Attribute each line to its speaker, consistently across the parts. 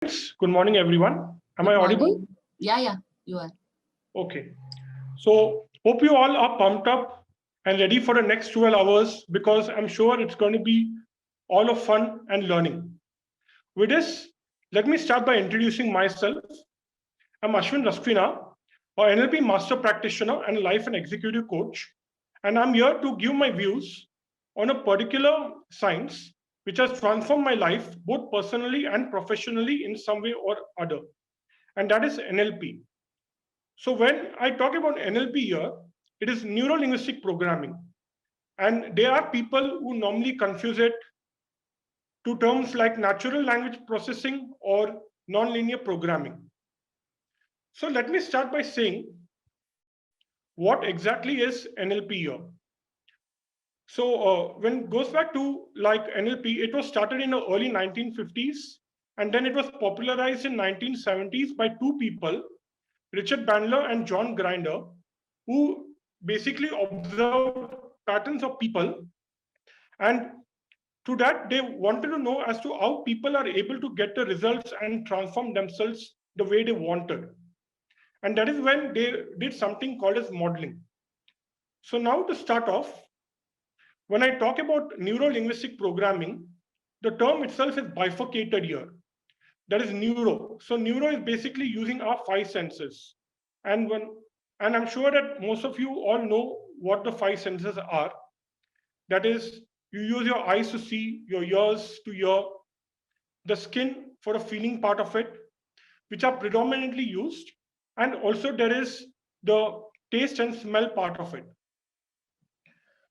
Speaker 1: Good morning, everyone. Am I
Speaker 2: Good
Speaker 1: audible?
Speaker 2: morning. Yeah, you are.
Speaker 1: Okay. So, hope you all are pumped up and ready for the next 12 hours because I'm sure it's going to be all of fun and learning. With this, let me start by introducing myself. I'm Ashwin Rasquinha, a NLP master practitioner and life and executive coach. And I'm here to give my views on a particular science which has transformed my life both personally and professionally in some way or other. And that is NLP. So when I talk about NLP here, it is neuro-linguistic programming. And there are people who normally confuse it to terms like natural language processing or nonlinear programming. So let me start by saying what exactly is NLP here. So when it goes back to like NLP, it was started in the early 1950s and then it was popularized in 1970s by two people, Richard Bandler and John Grinder, who basically observed patterns of people, and to that they wanted to know as to how people are able to get the results and transform themselves the way they wanted. And that is when they did something called as modeling. So now to start off, when I talk about neuro-linguistic programming, the term itself is bifurcated here. That is neuro. So neuro is basically using our five senses. And when and I'm sure that most of you all know what the five senses are. That is, you use your eyes to see, your ears to hear, the skin for the feeling part of it, which are predominantly used, and also there is the taste and smell part of it.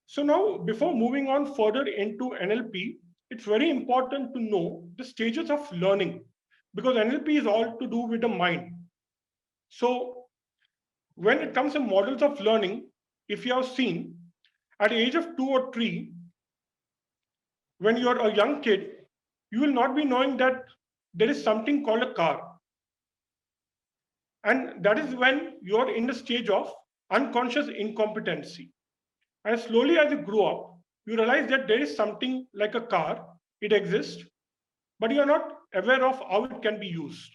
Speaker 1: So now, before moving on further into NLP, it's very important to know the stages of learning because NLP is all to do with the mind. So when it comes to models of learning, if you have seen at the age of 2 or 3, when you're a young kid, you will not be knowing that there is something called a car. And that is when you're in the stage of unconscious incompetency. And slowly as you grow up, you realize that there is something like a car, it exists, but you are not aware of how it can be used.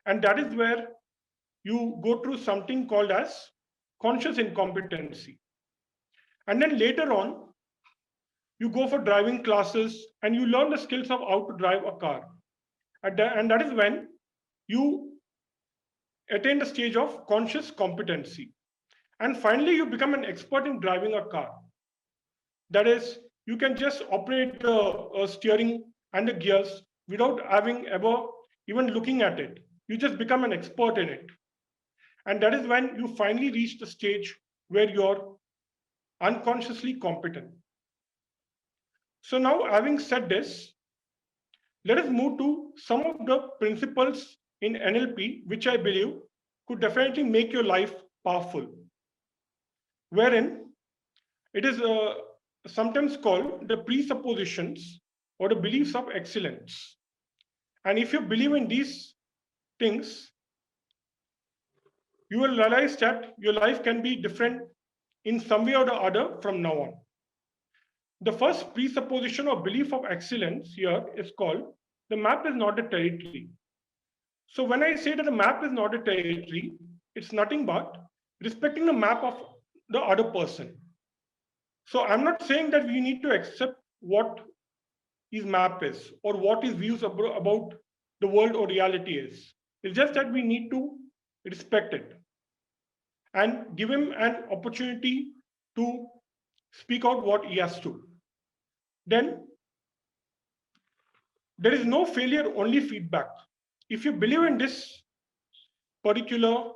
Speaker 1: And that is where you go through something called as conscious incompetency. And then later on, you go for driving classes and you learn the skills of how to drive a car. And that is when you attain the stage of conscious competency. And finally, you become an expert in driving a car. That is, you can just operate the steering and the gears without having ever even looking at it. You just become an expert in it. And that is when you finally reach the stage where you're unconsciously competent. So now, having said this, let us move to some of the principles in NLP, which I believe could definitely make your life powerful, wherein it is sometimes called the presuppositions or the beliefs of excellence. And if you believe in these things, you will realize that your life can be different in some way or the other from now on. The first presupposition or belief of excellence here is called the map is not a territory. So when I say that the map is not a territory, it's nothing but respecting the map of the other person. So I'm not saying that we need to accept what his map is or what his views about the world or reality is. It's just that we need to respect it and give him an opportunity to speak out what he has to. Then there is no failure, only feedback. If you believe in this particular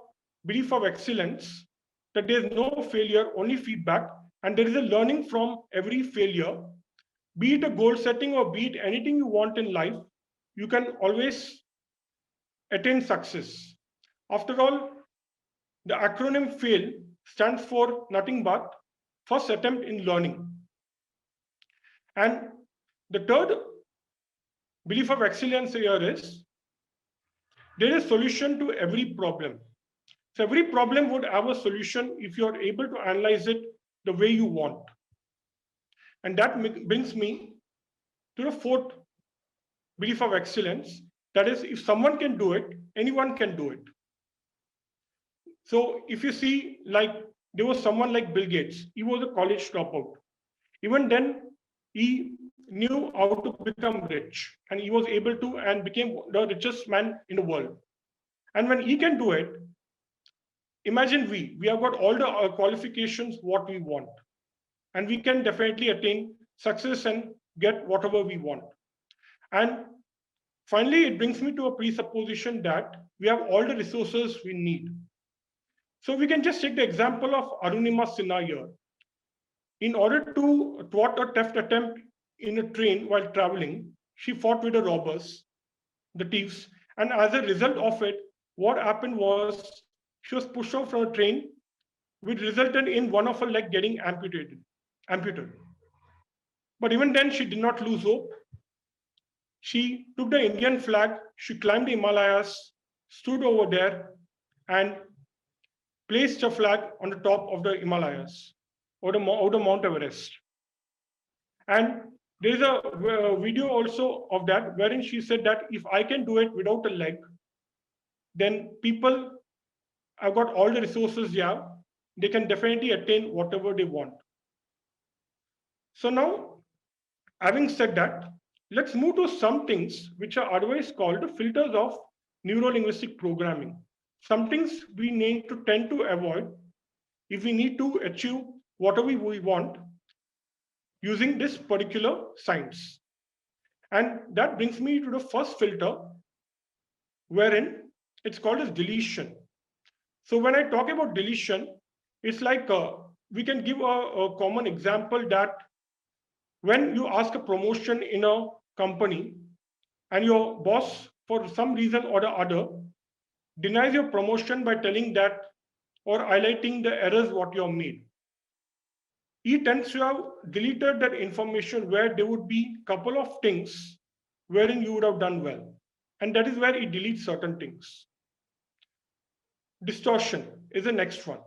Speaker 1: belief of excellence, that there is no failure, only feedback, and there is a learning from every failure, be it a goal setting or be it anything you want in life, you can always attain success. After all, the acronym FAIL stands for nothing but first attempt in learning. And the third belief of excellence here is there is a solution to every problem. So every problem would have a solution if you're able to analyze it the way you want. And that brings me to the fourth belief of excellence, That is, if someone can do it, anyone can do it. So if you see, like there was someone like Bill Gates, he was a college dropout. Even then, he knew how to become rich, and he was able to and became the richest man in the world. And when he can do it, imagine we have got all the qualifications what we want, and we can definitely attain success and get whatever we want. And finally, it brings me to a presupposition that we have all the resources we need. So we can just take the example of Arunima Sinha here. In order to thwart a theft attempt in a train while traveling, she fought with the robbers, the thieves, and as a result of it, what happened was she was pushed off from a train, which resulted in one of her leg getting amputated. But even then, she did not lose hope. She took the Indian flag, she climbed the Himalayas, stood over there, and placed a flag on the top of the Himalayas or the Mount Everest. And there is a video also of that wherein she said that if I can do it without a leg, then people have got all the resources, yeah, they can definitely attain whatever they want. So now, having said that, let's move to some things which are otherwise called the filters of neuro-linguistic programming. Some things we need to tend to avoid if we need to achieve whatever we want using this particular science. And that brings me to the first filter, wherein it's called as deletion. So when I talk about deletion, it's like we can give a common example that when you ask a promotion in a company and your boss, for some reason or the other, denies your promotion by telling that or highlighting the errors what you have made. He tends to have deleted that information where there would be a couple of things wherein you would have done well. And that is where he deletes certain things. Distortion is the next one.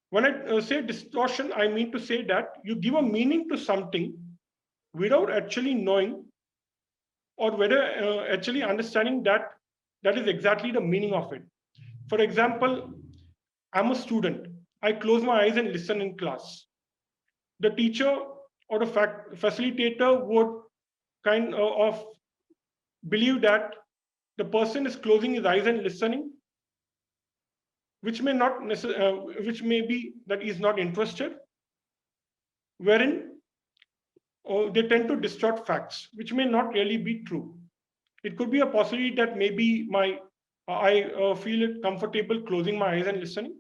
Speaker 1: When I say distortion, I mean to say that you give a meaning to something without actually knowing or whether actually understanding that that is exactly the meaning of it. For example, I'm a student. I close my eyes and listen in class. The teacher or the facilitator would kind of believe that the person is closing his eyes and listening, which may not which may be that he is not interested, wherein they tend to distort facts, which may not really be true. It could be a possibility that maybe I feel it comfortable closing my eyes and listening.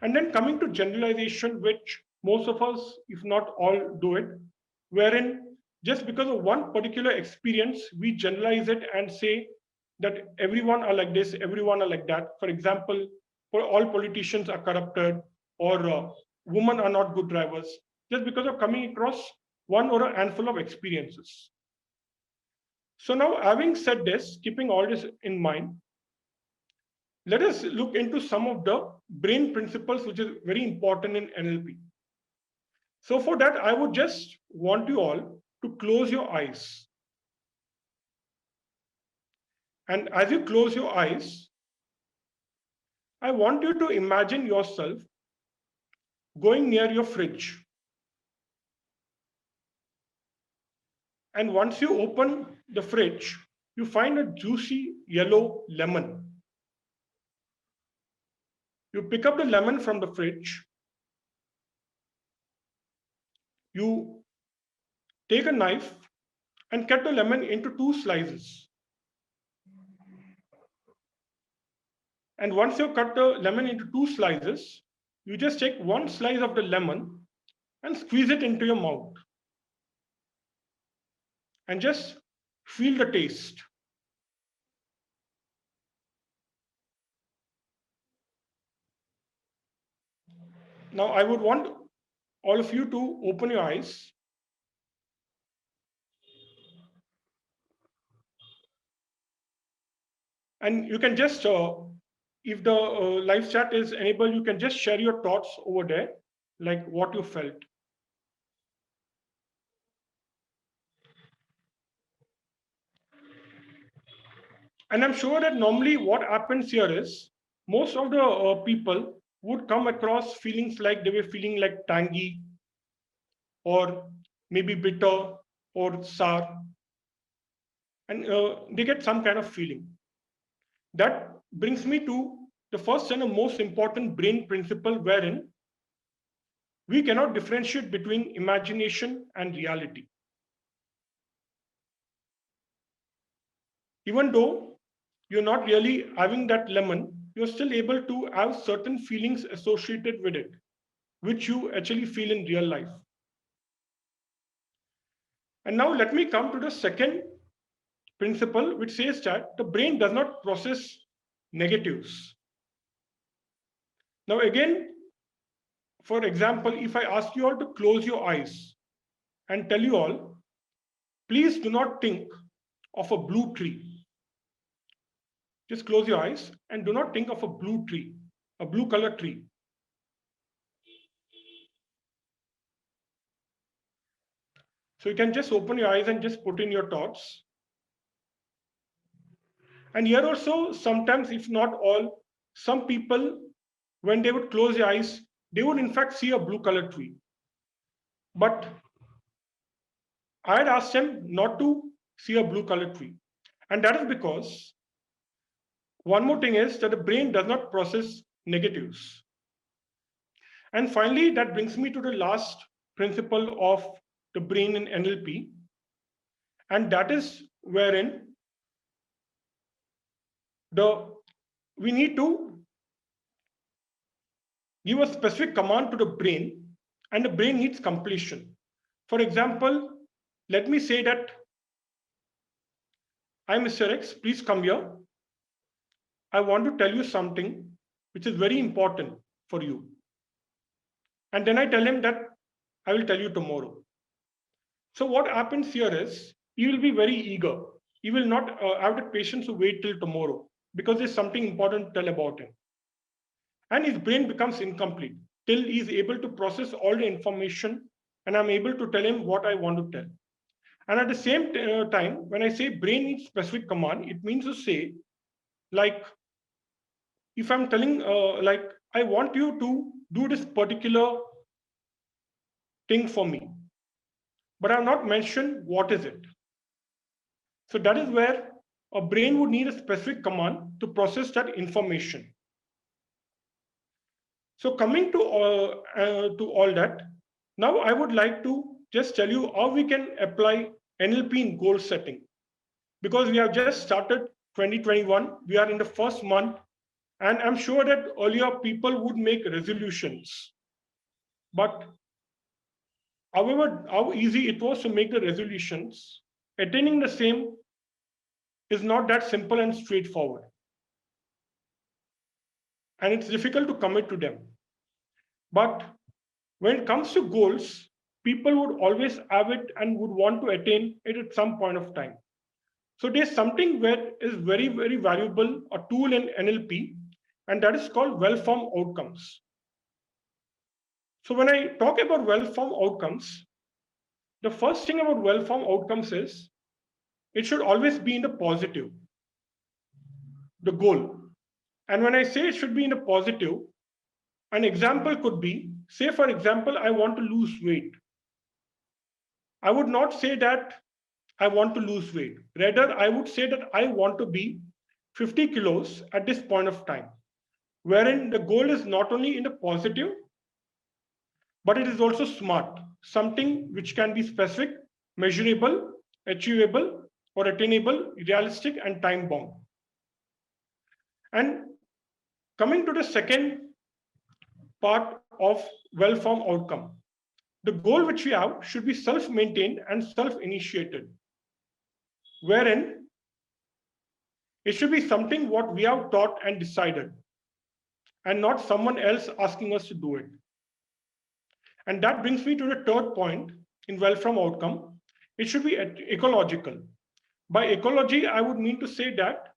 Speaker 1: And then coming to generalization, which most of us, if not all, do it, wherein just because of one particular experience, we generalize it and say that everyone are like this, everyone are like that. For example, for all politicians are corrupted, or women are not good drivers, just because of coming across one or a handful of experiences. So now, having said this, keeping all this in mind, let us look into some of the brain principles which is very important in NLP. So for that, I would just want you all to close your eyes. And as you close your eyes, I want you to imagine yourself going near your fridge. And once you open the fridge, you find a juicy yellow lemon. You pick up the lemon from the fridge. You take a knife and cut the lemon into two slices. And once you cut the lemon into two slices, you just take one slice of the lemon and squeeze it into your mouth. And just feel the taste. Now, I would want all of you to open your eyes. And you can just, if the live chat is enabled, you can just share your thoughts over there, like what you felt. And I'm sure that normally what happens here is most of the people would come across feelings like they were feeling like tangy or maybe bitter or sour, and they get some kind of feeling. That brings me to the first and the most important brain principle, wherein we cannot differentiate between imagination and reality. Even though you're not really having that lemon, you're still able to have certain feelings associated with it, which you actually feel in real life. And now let me come to the second principle, which says that the brain does not process negatives. Now, again, for example, if I ask you all to close your eyes and tell you all, please do not think of a blue tree. Just close your eyes and do not think of a blue tree, a blue color tree. So you can just open your eyes and just put in your thoughts. And here also, sometimes, if not all, some people, when they would close their eyes, they would in fact see a blue colored tree. But I had asked them not to see a blue colored tree. And that is because one more thing is that the brain does not process negatives. And finally, that brings me to the last principle of the brain in NLP, and that is wherein the we need to give a specific command to the brain, and the brain needs completion. For example, let me say that, "Hi, Mr. X, please come here. I want to tell you something which is very important for you." And then I tell him that I will tell you tomorrow. So what happens here is he will be very eager. He will not have the patience to wait till tomorrow because there's something important to tell about him. And his brain becomes incomplete till he's able to process all the information and I'm able to tell him what I want to tell. And at the same time, when I say brain needs specific command, it means to say, like, if I'm telling, like, I want you to do this particular thing for me, but I've not mentioned what is it. So that is where a brain would need a specific command to process that information. So coming to all that, now I would like to just tell you how we can apply NLP in goal setting, because we have just started 2021. We are in the first month, and I'm sure that earlier people would make resolutions. But however, how easy it was to make the resolutions, attaining the same is not that simple and straightforward. And it's difficult to commit to them. But when it comes to goals, people would always have it and would want to attain it at some point of time. So there's something where is very, very valuable, a tool in NLP, and that is called well-formed outcomes. So when I talk about well-formed outcomes, the first thing about well-formed outcomes is it should always be in the positive, the goal. And when I say it should be in the positive, an example could be, say for example, I want to lose weight. I would not say that I want to lose weight. Rather, I would say that I want to be 50 kilos at this point of time, wherein the goal is not only in the positive, but it is also smart, something which can be specific, measurable, achievable, or attainable, realistic, and time bound. And coming to the second part of well formed outcome, the goal which we have should be self maintained and self initiated, wherein it should be something what we have taught and decided, and not someone else asking us to do it. And that brings me to the third point in well from outcome. It should be ecological. By ecology, I would mean to say that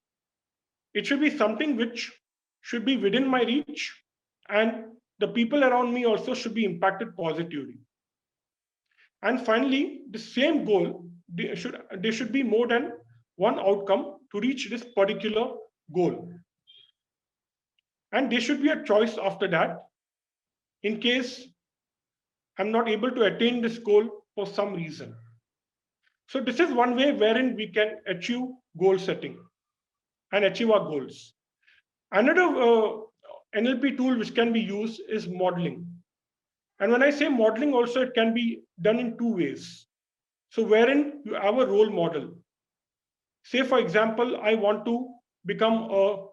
Speaker 1: it should be something which should be within my reach, and the people around me also should be impacted positively. And finally, the same goal, there should be more than one outcome to reach this particular goal. And there should be a choice after that in case I'm not able to attain this goal for some reason. So, this is one way wherein we can achieve goal setting and achieve our goals. Another NLP tool which can be used is modeling. And when I say modeling, also it can be done in two ways. So, wherein you have a role model. Say, for example, I want to become a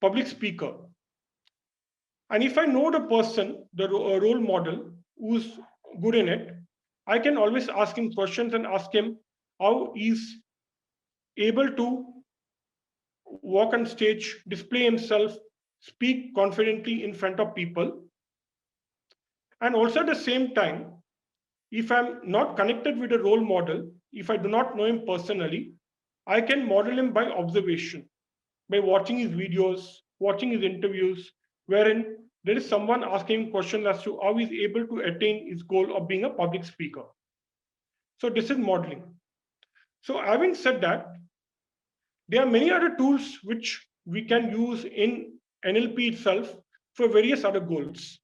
Speaker 1: public speaker. And if I know the person, the role model who's good in it, I can always ask him questions and ask him how he's able to walk on stage, display himself, speak confidently in front of people. And also at the same time, if I'm not connected with a role model, if I do not know him personally, I can model him by observation, by watching his videos, watching his interviews, wherein there is someone asking questions as to how he's able to attain his goal of being a public speaker. So this is modeling. So having said that, there are many other tools which we can use in NLP itself for various other goals.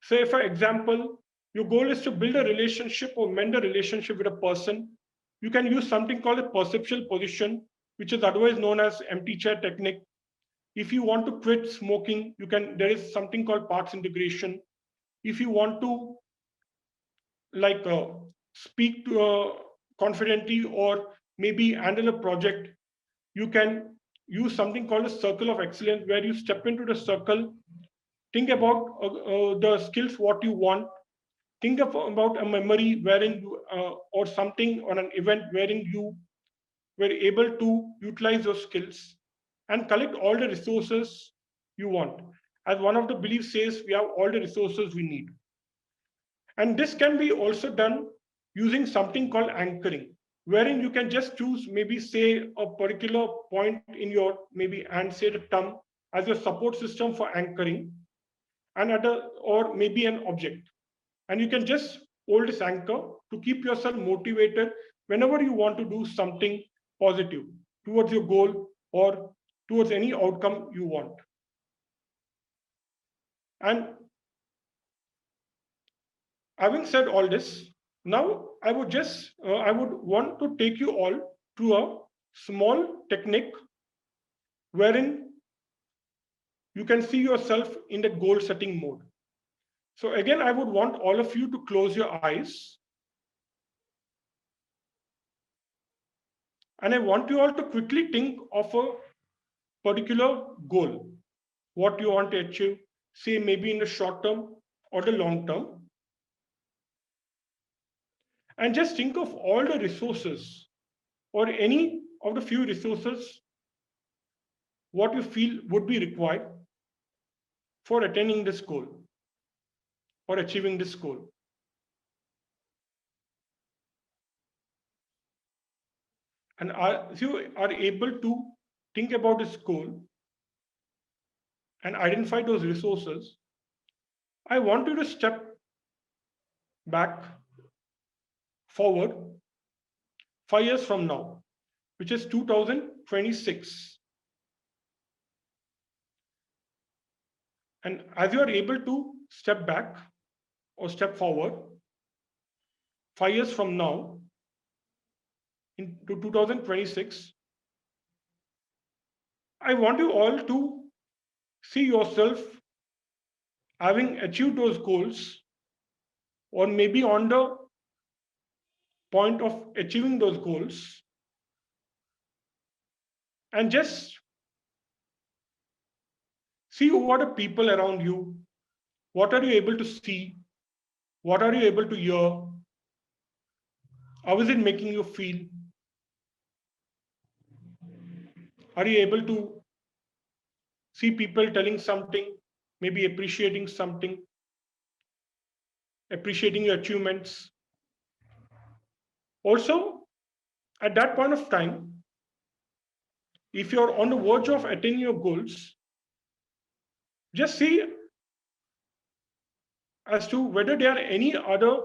Speaker 1: Say, for example, your goal is to build a relationship or mend a relationship with a person. You can use something called a perceptual position, which is otherwise known as empty chair technique. If you want to quit smoking, you can. There is something called parts integration. If you want to like speak to confidently or maybe handle a project, you can use something called a circle of excellence, where you step into the circle, think about the skills what you want, think about a memory wherein you or something on an event wherein you were able to utilize those skills and collect all the resources you want. As one of the beliefs says, we have all the resources we need. And this can be also done using something called anchoring, wherein you can just choose maybe say a particular point in your maybe and say the thumb as your support system for anchoring, and at a or maybe an object. And you can just hold this anchor to keep yourself motivated whenever you want to do something positive towards your goal or towards any outcome you want. And having said all this, now I would want to take you all through a small technique wherein you can see yourself in the goal setting mode. So again, I would want all of you to close your eyes, and I want you all to quickly think of a particular goal, what you want to achieve, say maybe in the short term or the long term, and just think of all the resources or any of the few resources what you feel would be required for attaining this goal or achieving this goal. And as you are able to think about this goal and identify those resources, I want you to step back forward 5 years from now, which is 2026. And as you are able to step back or step forward 5 years from now into 2026, I want you all to see yourself having achieved those goals or maybe on the point of achieving those goals, and just see who are the people around you, what are you able to see, what are you able to hear, how is it making you feel, are you able to see people telling something, maybe appreciating something, appreciating your achievements. Also, at that point of time, if you're on the verge of attaining your goals, just see as to whether there are any other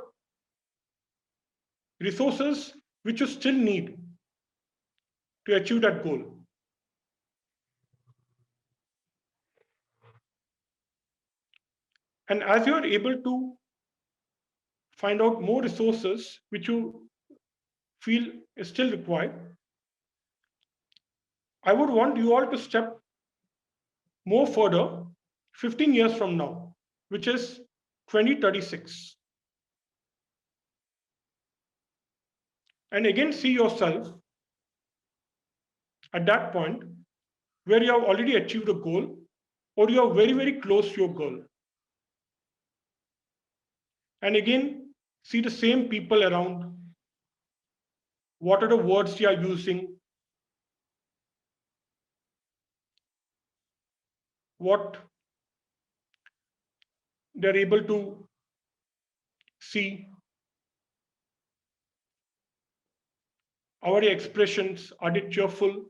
Speaker 1: resources which you still need, to achieve that goal. And as you are able to find out more resources which you feel is still required, I would want you all to step more further 15 years from now, which is 2036. And again, see yourself at that point where you have already achieved a goal or you are very, very close to your goal. And again, see the same people around. What are the words you are using? What they're able to see. Our expressions, are they cheerful?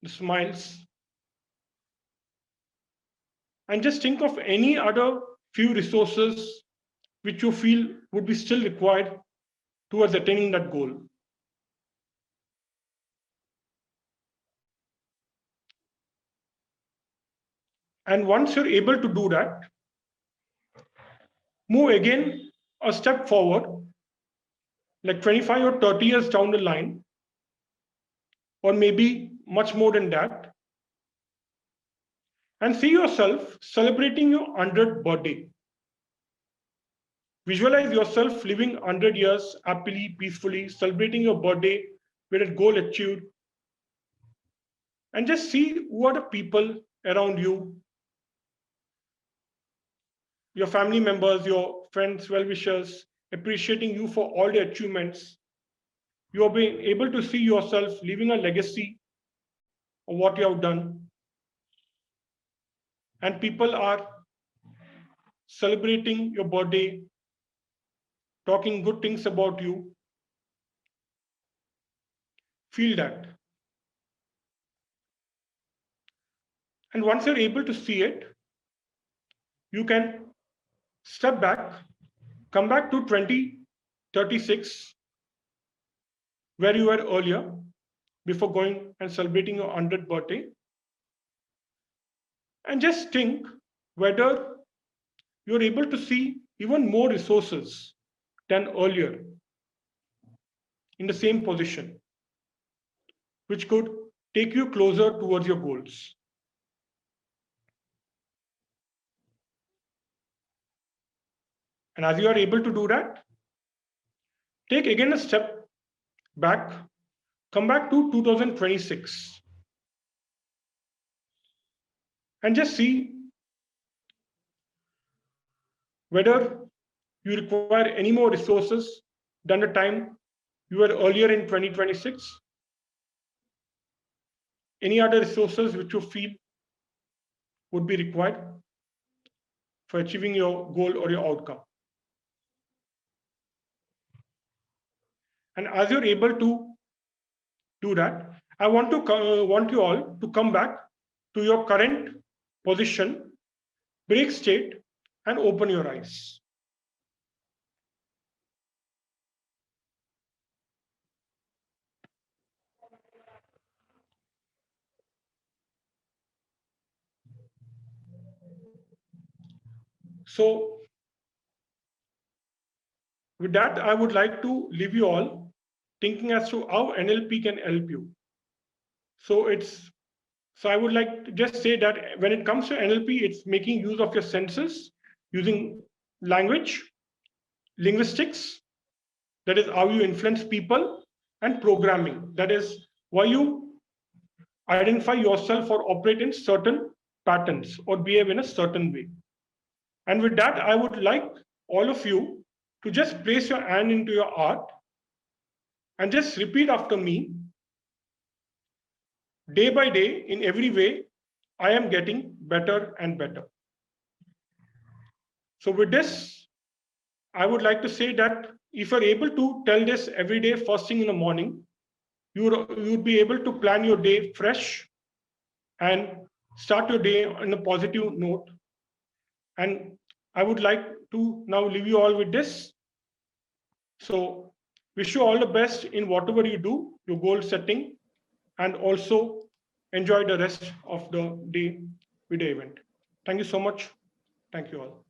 Speaker 1: The smiles. And just think of any other few resources which you feel would be still required towards attaining that goal. And once you're able to do that, move again a step forward, like 25 or 30 years down the line, or maybe much more than that, and see yourself celebrating your 100th birthday. Visualize yourself living 100 years happily, peacefully, celebrating your birthday with a goal achieved, and just see who are the people around you, your family members, your friends, well-wishers, appreciating you for all the achievements. You are being able to see yourself leaving a legacy of what you have done. And people are celebrating your birthday, talking good things about you. Feel that. And once you're able to see it, you can step back, come back to 2036, where you were earlier, before going and celebrating your 100th birthday, and just think whether you're able to see even more resources than earlier in the same position, which could take you closer towards your goals. And as you are able to do that, take again a step back, come back to 2026, and just see whether you require any more resources than the time you were earlier in 2026. Any other resources which you feel would be required for achieving your goal or your outcome. And as you're able to do that, I want you all to come back to your current position, break state, and open your eyes. So, with that, I would like to leave you all thinking as to how NLP can help you. So I would like to just say that when it comes to NLP, it's making use of your senses, using language, linguistics, that is how you influence people, and programming, that is why you identify yourself or operate in certain patterns or behave in a certain way. And with that, I would like all of you to just place your hand into your heart and just repeat after me. Day by day, in every way, I am getting better and better. So with this, I would like to say that if you're able to tell this every day, first thing in the morning, you'd be able to plan your day fresh and start your day on a positive note. And I would like to now leave you all with this. So Wish you all the best in whatever you do, your goal setting, and also enjoy the rest of the day with the event. Thank you so much. Thank you all.